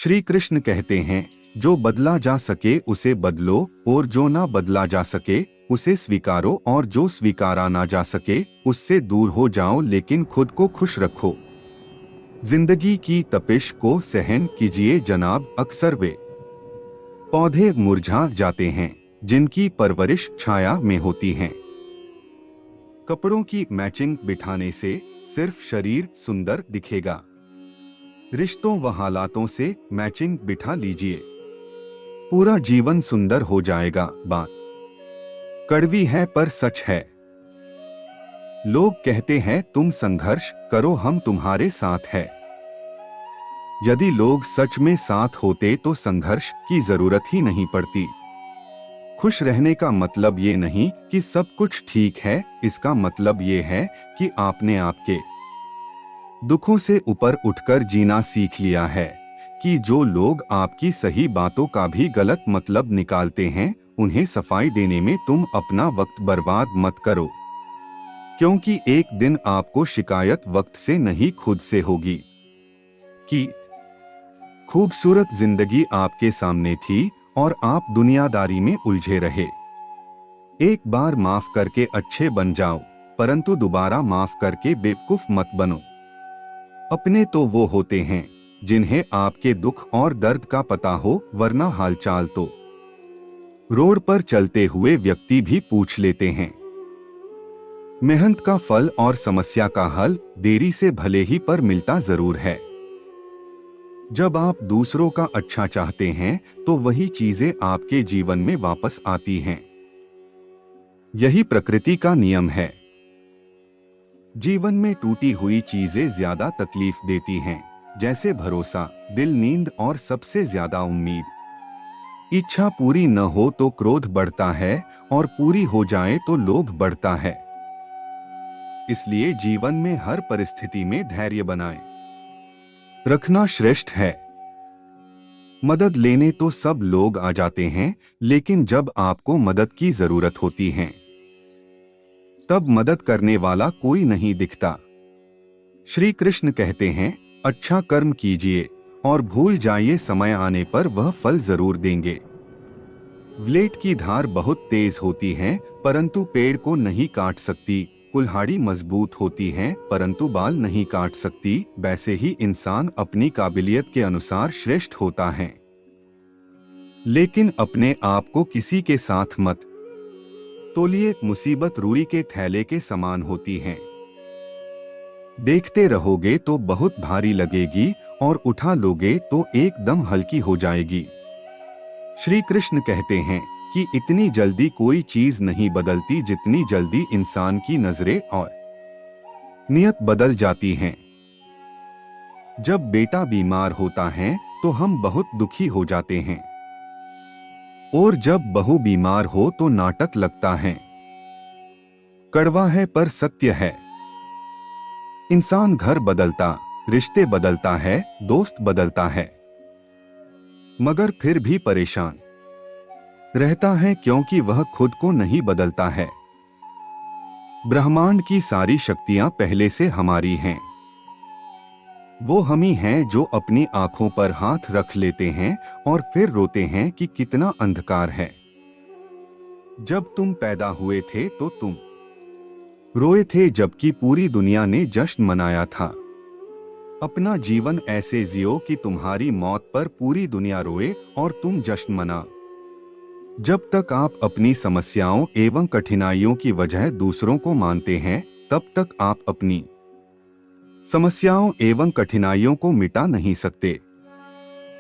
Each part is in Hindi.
श्री कृष्ण कहते हैं, जो बदला जा सके उसे बदलो और जो ना बदला जा सके उसे स्वीकारो और जो स्वीकारा ना जा सके उससे दूर हो जाओ, लेकिन खुद को खुश रखो। जिंदगी की तपिश को सहन कीजिए जनाब। अक्सर वे पौधे मुरझा जाते हैं जिनकी परवरिश छाया में होती है। कपड़ों की मैचिंग बिठाने से सिर्फ शरीर सुंदर दिखेगा। रिश्तों व हालातों से मैचिंग बिठा लीजिए, पूरा जीवन सुंदर हो जाएगा। बात कड़वी है पर सच है। लोग कहते हैं तुम संघर्ष करो, हम तुम्हारे साथ है। यदि लोग सच में साथ होते तो संघर्ष की जरूरत ही नहीं पड़ती। खुश रहने का मतलब ये नहीं कि सब कुछ ठीक है, इसका मतलब ये है कि आपने आपके दुखों से ऊपर उठकर जीना सीख लिया है। कि जो लोग आपकी सही बातों का भी गलत मतलब निकालते हैं, उन्हें सफाई देने में तुम अपना वक्त बर्बाद मत करो, क्योंकि एक दिन आपको शिकायत वक्त से नहीं खुद से होगी। कि खूबसूरत जिंदगी आपके सामने थी और आप दुनियादारी में उलझे रहे। एक बार माफ करके अच्छे बन जाओ, परंतु दोबारा माफ करके बेवकूफ मत बनो। अपने तो वो होते हैं जिन्हें आपके दुख और दर्द का पता हो, वरना हालचाल तो रोड पर चलते हुए व्यक्ति भी पूछ लेते हैं। मेहनत का फल और समस्या का हल देरी से भले ही पर मिलता जरूर है। जब आप दूसरों का अच्छा चाहते हैं तो वही चीजें आपके जीवन में वापस आती हैं। यही प्रकृति का नियम है। जीवन में टूटी हुई चीजें ज्यादा तकलीफ देती हैं, जैसे भरोसा, दिल, नींद और सबसे ज्यादा उम्मीद। इच्छा पूरी न हो तो क्रोध बढ़ता है और पूरी हो जाए तो लोभ बढ़ता है। इसलिए जीवन में हर परिस्थिति में धैर्य बनाएं रखना श्रेष्ठ है। मदद लेने तो सब लोग आ जाते हैं, लेकिन जब आपको मदद की जरूरत होती है तब मदद करने वाला कोई नहीं दिखता। श्री कृष्ण कहते हैं, अच्छा कर्म कीजिए और भूल जाइए, समय आने पर वह फल जरूर देंगे। ब्लेड की धार बहुत तेज होती है परंतु पेड़ को नहीं काट सकती। कुल्हाड़ी मजबूत होती है परंतु बाल नहीं काट सकती। वैसे ही इंसान अपनी काबिलियत के अनुसार श्रेष्ठ होता है, लेकिन अपने आप को किसी के साथ मत तोलिए। मुसीबत रुई के थैले के समान होती है, देखते रहोगे तो बहुत भारी लगेगी और उठा लोगे तो एकदम हल्की हो जाएगी। श्री कृष्ण कहते हैं कि इतनी जल्दी कोई चीज नहीं बदलती जितनी जल्दी इंसान की नजरें और नियत बदल जाती हैं। जब बेटा बीमार होता है तो हम बहुत दुखी हो जाते हैं, और जब बहू बीमार हो तो नाटक लगता है। कड़वा है पर सत्य है। इंसान घर बदलता, रिश्ते बदलता है, दोस्त बदलता है, मगर फिर भी परेशान रहता है क्योंकि वह खुद को नहीं बदलता है। ब्रह्मांड की सारी शक्तियां पहले से हमारी हैं। वो हम ही हैं जो अपनी आंखों पर हाथ रख लेते हैं और फिर रोते हैं कि कितना अंधकार है। जब तुम पैदा हुए थे तो तुम रोए थे, जबकि पूरी दुनिया ने जश्न मनाया था। अपना जीवन ऐसे जियो कि तुम्हारी मौत पर पूरी दुनिया रोए और तुम जश्न मना। जब तक आप अपनी समस्याओं एवं कठिनाइयों की वजह दूसरों को मानते हैं, तब तक आप अपनी समस्याओं एवं कठिनाइयों को मिटा नहीं सकते।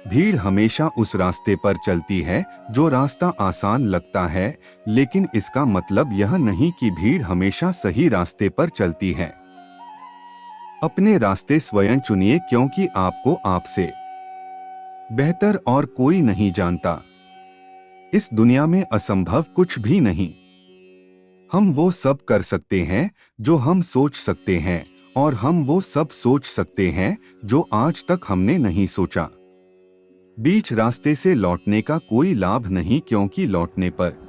भीड़ हमेशा उस रास्ते पर चलती है जो रास्ता आसान लगता है, लेकिन इसका मतलब यह नहीं कि भीड़ हमेशा सही रास्ते पर चलती है। अपने रास्ते स्वयं चुनिए, क्योंकि आपको आपसे बेहतर और कोई नहीं जानता। इस दुनिया में असंभव कुछ भी नहीं। हम वो सब कर सकते हैं जो हम सोच सकते हैं, और हम वो सब सोच सकते हैं जो आज तक हमने नहीं सोचा। बीच रास्ते से लौटने का कोई लाभ नहीं, क्योंकि लौटने पर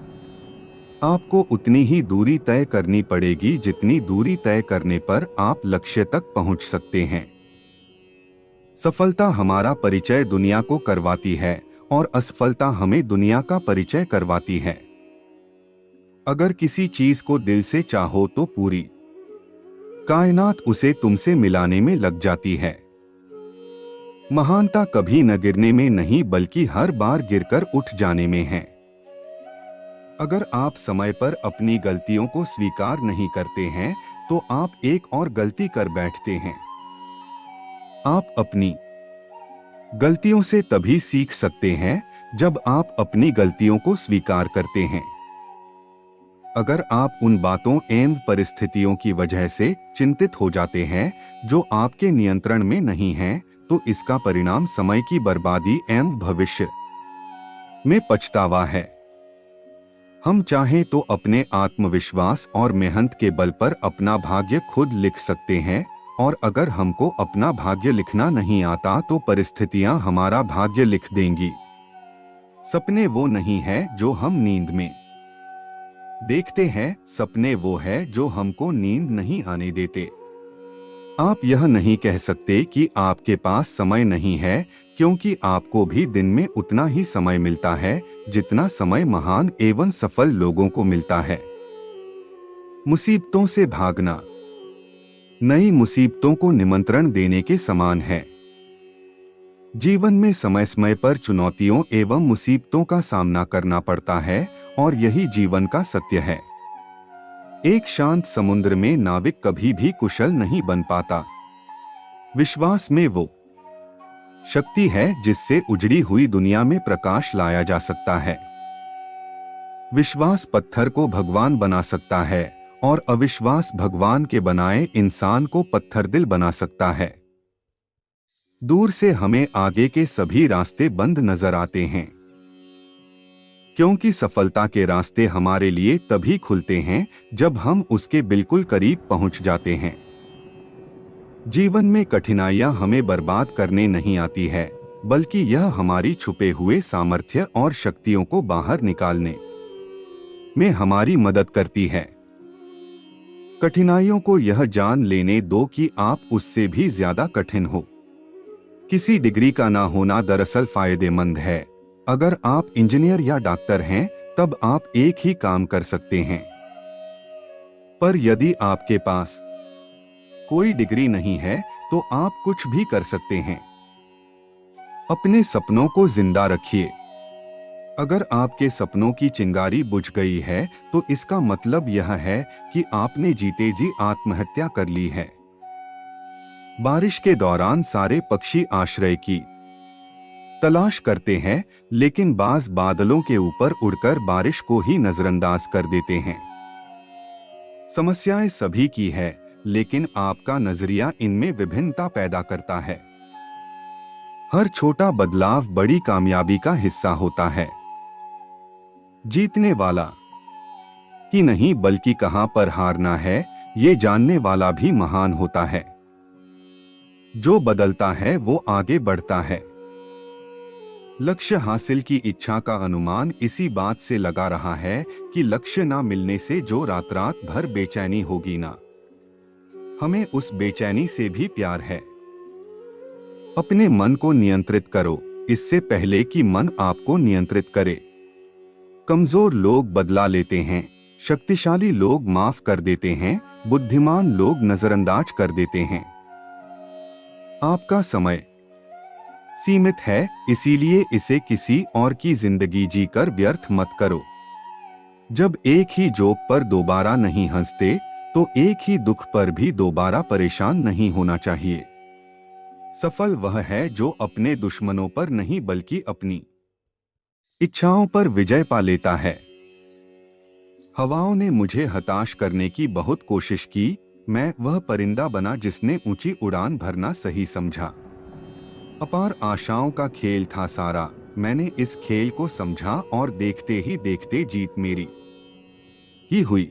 आपको उतनी ही दूरी तय करनी पड़ेगी जितनी दूरी तय करने पर आप लक्ष्य तक पहुंच सकते हैं। सफलता हमारा परिचय दुनिया को करवाती है और असफलता हमें दुनिया का परिचय करवाती है। अगर किसी चीज को दिल से चाहो तो पूरी कायनात उसे तुमसे मिलाने में लग जाती है। महानता कभी न गिरने में नहीं बल्कि हर बार गिरकर उठ जाने में है। अगर आप समय पर अपनी गलतियों को स्वीकार नहीं करते हैं तो आप एक और गलती कर बैठते हैं। आप अपनी गलतियों से तभी सीख सकते हैं जब आप अपनी गलतियों को स्वीकार करते हैं। अगर आप उन बातों एवं परिस्थितियों की वजह से चिंतित हो जाते हैं जो आपके नियंत्रण में नहीं हैं, तो इसका परिणाम समय की बर्बादी एवं भविष्य में पछतावा है। हम चाहें तो अपने आत्मविश्वास और मेहनत के बल पर अपना भाग्य खुद लिख सकते हैं, और अगर हमको अपना भाग्य लिखना नहीं आता तो परिस्थितियां हमारा भाग्य लिख देंगी। सपने वो नहीं है जो हम नींद में देखते हैं, सपने वो है जो हमको नींद नहीं आने देते। आप यह नहीं कह सकते कि आपके पास समय नहीं है, क्योंकि आपको भी दिन में उतना ही समय मिलता है जितना समय महान एवं सफल लोगों को मिलता है। मुसीबतों से भागना नई मुसीबतों को निमंत्रण देने के समान है। जीवन में समय समय पर चुनौतियों एवं मुसीबतों का सामना करना पड़ता है और यही जीवन का सत्य है। एक शांत समुद्र में नाविक कभी भी कुशल नहीं बन पाता। विश्वास में वो शक्ति है जिससे उजड़ी हुई दुनिया में प्रकाश लाया जा सकता है। विश्वास पत्थर को भगवान बना सकता है और अविश्वास भगवान के बनाए इंसान को पत्थर दिल बना सकता है। दूर से हमें आगे के सभी रास्ते बंद नजर आते हैं, क्योंकि सफलता के रास्ते हमारे लिए तभी खुलते हैं जब हम उसके बिल्कुल करीब पहुंच जाते हैं। जीवन में कठिनाइयां हमें बर्बाद करने नहीं आती है, बल्कि यह हमारी छुपे हुए सामर्थ्य और शक्तियों को बाहर निकालने में हमारी मदद करती है। कठिनाइयों को यह जान लेने दो कि आप उससे भी ज्यादा कठिन हो। किसी डिग्री का ना होना दरअसल फायदेमंद है। अगर आप इंजीनियर या डॉक्टर हैं, तब आप एक ही काम कर सकते हैं। पर यदि आपके पास कोई डिग्री नहीं है तो आप कुछ भी कर सकते हैं। अपने सपनों को जिंदा रखिए। अगर आपके सपनों की चिंगारी बुझ गई है तो इसका मतलब यह है कि आपने जीते जी आत्महत्या कर ली है। बारिश के दौरान सारे पक्षी आश्रय की तलाश करते हैं, लेकिन बाज बादलों के ऊपर उड़कर बारिश को ही नजरअंदाज कर देते हैं। समस्याएं सभी की है, लेकिन आपका नजरिया इनमें विभिन्नता पैदा करता है। हर छोटा बदलाव बड़ी कामयाबी का हिस्सा होता है। जीतने वाला ही नहीं बल्कि कहां पर हारना है, ये जानने वाला भी महान होता है। जो बदलता है वो आगे बढ़ता है। लक्ष्य हासिल की इच्छा का अनुमान इसी बात से लगा रहा है कि लक्ष्य ना मिलने से जो रात रात भर बेचैनी होगी ना, हमें उस बेचैनी से भी प्यार है। अपने मन को नियंत्रित करो, इससे पहले कि मन आपको नियंत्रित करे। कमजोर लोग बदला लेते हैं, शक्तिशाली लोग माफ कर देते हैं, बुद्धिमान लोग नजरअंदाज कर देते हैं। आपका समय सीमित है, इसीलिए इसे किसी और की जिंदगी जीकर व्यर्थ मत करो। जब एक ही जोक पर दोबारा नहीं हंसते, तो एक ही दुख पर भी दोबारा परेशान नहीं होना चाहिए। सफल वह है जो अपने दुश्मनों पर नहीं बल्कि अपनी इच्छाओं पर विजय पा लेता है। हवाओं ने मुझे हताश करने की बहुत कोशिश की, मैं वह परिंदा बना जिसने ऊंची उड़ान भरना सही समझा। अपार आशाओं का खेल था सारा, मैंने इस खेल को समझा और देखते ही देखते जीत मेरी ही हुई।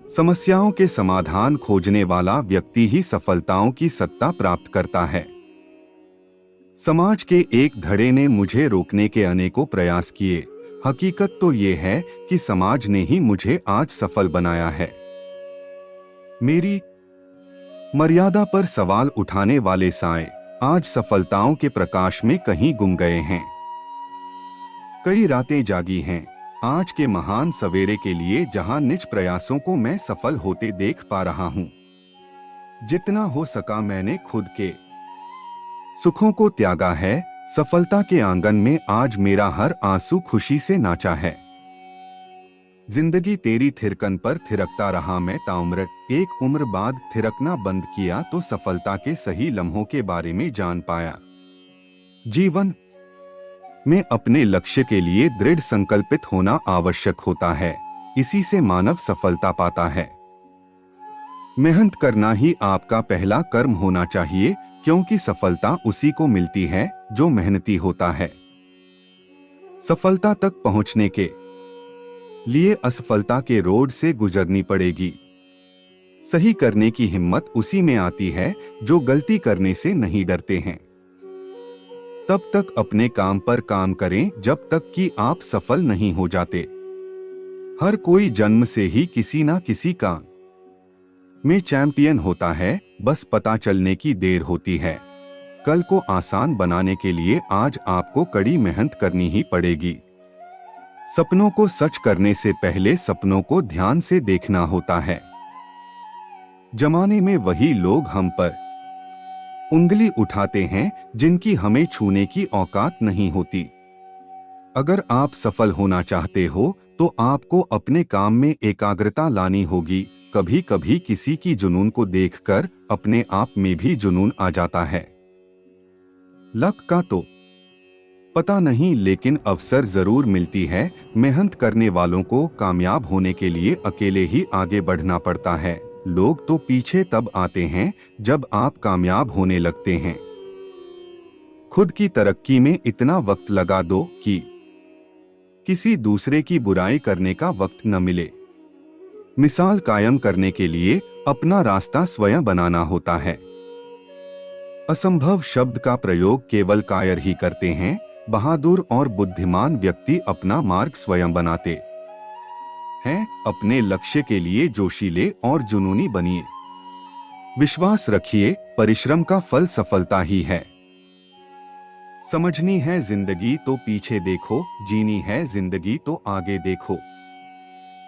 समस्याओं के समाधान खोजने वाला व्यक्ति ही सफलताओं की सत्ता प्राप्त करता है। समाज के एक धड़े ने मुझे रोकने के अनेकों प्रयास किए। हकीकत तो ये है कि समाज ने ही मुझे आज सफल बनाया है। मेरी मर्यादा पर सवाल उठाने वाले साए आज सफलताओं के प्रकाश में कहीं गुम गए हैं। कई रातें जागी हैं आज के महान सवेरे के लिए, जहां निज प्रयासों को मैं सफल होते देख पा रहा हूं। जितना हो सका मैंने खुद के सुखों को त्यागा है। सफलता के आंगन में आज मेरा हर आंसू खुशी से नाचा है। जिंदगी तेरी थिरकन पर थिरकता रहा मैं ताउम्र, एक उम्र बाद थिरकना बंद किया तो सफलता के सही लम्हों के बारे में जान पाया। जीवन में अपने लक्ष्य के लिए दृढ़ संकल्पित होना आवश्यक होता है, इसी से मानव सफलता पाता है। मेहनत करना ही आपका पहला कर्म होना चाहिए, क्योंकि सफलता उसी को मिलती है जो मेहनती होता है। सफलता तक पहुंचने के लिए असफलता के रोड से गुजरनी पड़ेगी। सही करने की हिम्मत उसी में आती है जो गलती करने से नहीं डरते हैं। तब तक अपने काम पर काम करें जब तक कि आप सफल नहीं हो जाते। हर कोई जन्म से ही किसी ना किसी काम में चैंपियन होता है, बस पता चलने की देर होती है। कल को आसान बनाने के लिए आज आपको कड़ी मेहनत करनी ही पड़ेगी। सपनों को सच करने से पहले सपनों को ध्यान से देखना होता है। जमाने में वही लोग हम पर उंगली उठाते हैं जिनकी हमें छूने की औकात नहीं होती। अगर आप सफल होना चाहते हो तो आपको अपने काम में एकाग्रता लानी होगी। कभी कभी किसी की जुनून को देखकर अपने आप में भी जुनून आ जाता है। लक का तो पता नहीं, लेकिन अवसर जरूर मिलती है। मेहनत करने वालों को कामयाब होने के लिए अकेले ही आगे बढ़ना पड़ता है। लोग तो पीछे तब आते हैं जब आप कामयाब होने लगते हैं। खुद की तरक्की में इतना वक्त लगा दो कि किसी दूसरे की बुराई करने का वक्त न मिले। मिसाल कायम करने के लिए अपना रास्ता स्वयं बनाना होता है। असंभव शब्द का प्रयोग केवल कायर ही करते हैं। बहादुर और बुद्धिमान व्यक्ति अपना मार्ग स्वयं बनाते हैं। अपने लक्ष्य के लिए जोशीले और जुनूनी बनिए। विश्वास रखिए, परिश्रम का फल सफलता ही है। समझनी है जिंदगी तो पीछे देखो, जीनी है जिंदगी तो आगे देखो।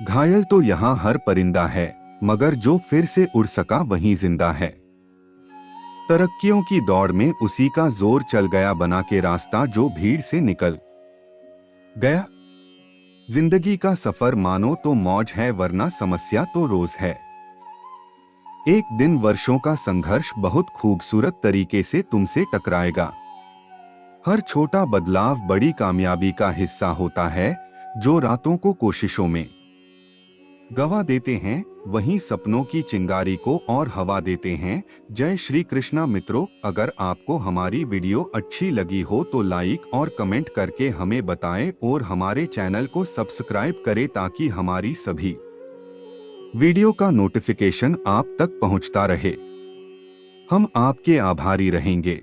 घायल तो यहाँ हर परिंदा है, मगर जो फिर से उड़ सका वहीं जिंदा है। तरक्कियों की दौड़ में उसी का जोर चल गया बना के रास्ता जो भीड़ से निकल गया। जिंदगी का सफर मानो तो मौज है, वरना समस्या तो रोज है। एक दिन वर्षों का संघर्ष बहुत खूबसूरत तरीके से तुमसे टकराएगा। हर छोटा बदलाव बड़ी कामयाबी का हिस्सा होता है। जो रातों को कोशिशों में गवा देते हैं, वहीं सपनों की चिंगारी को और हवा देते हैं। जय श्री कृष्णा मित्रों, अगर आपको हमारी वीडियो अच्छी लगी हो तो लाइक और कमेंट करके हमें बताएं और हमारे चैनल को सब्सक्राइब करें ताकि हमारी सभी वीडियो का नोटिफिकेशन आप तक पहुंचता रहे। हम आपके आभारी रहेंगे।